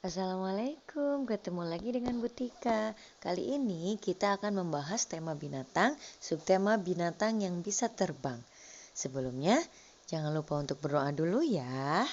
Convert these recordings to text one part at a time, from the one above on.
Assalamualaikum, ketemu lagi dengan Bu Tika. Kali ini kita akan membahas tema binatang, subtema binatang yang bisa terbang. Sebelumnya, jangan lupa untuk berdoa dulu ya.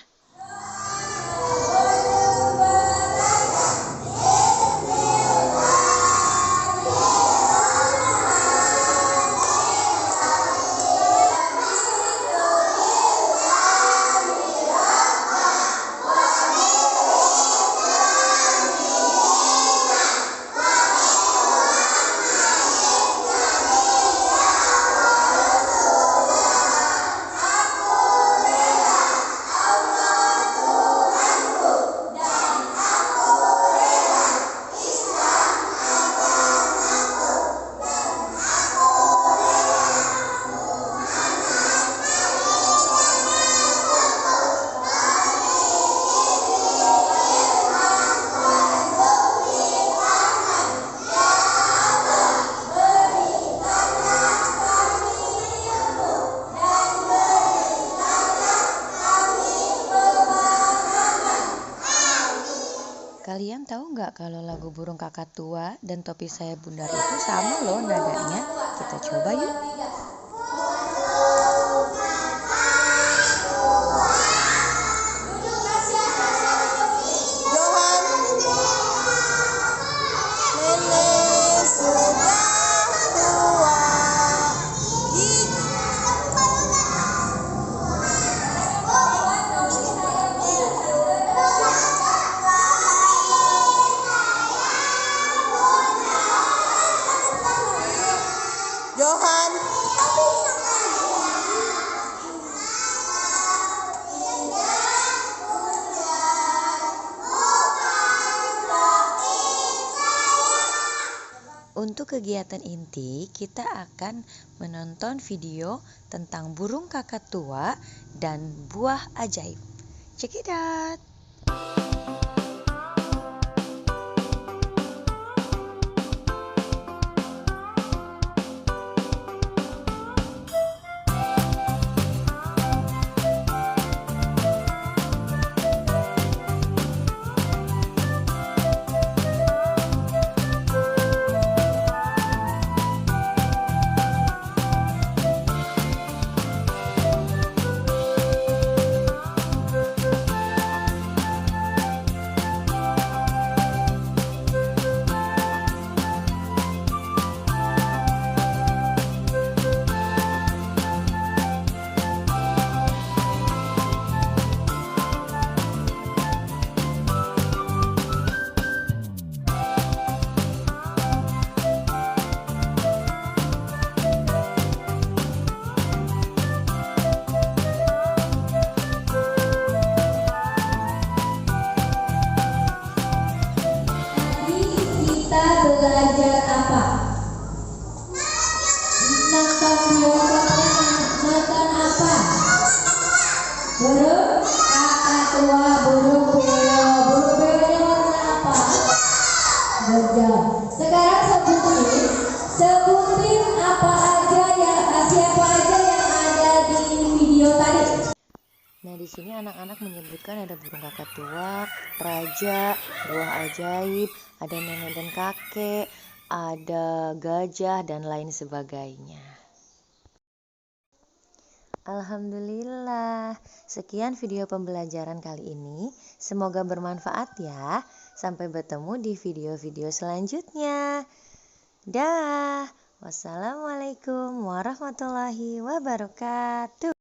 Kalian tahu nggak kalau lagu Burung Kakak Tua dan Topi Saya Bundar itu sama loh nadanya? Kita coba yuk. Untuk kegiatan inti, kita akan menonton video tentang burung kakak tua dan buah ajaib. Check it out! Belajar apa? Tentang makan apa? Burung kakak tua, burung beo. Burung beonya warna apa? Gajah. Sekarang sebutin apa aja siapa aja yang ada di video tadi. Nah, di sini anak-anak menyebutkan ada burung kakak tua, raja, buah ajaib, ada nenek dan kakek, ada gajah, dan lain sebagainya. Alhamdulillah, sekian video pembelajaran kali ini. Semoga bermanfaat ya. Sampai bertemu di video-video selanjutnya. Dah. Wassalamualaikum warahmatullahi wabarakatuh.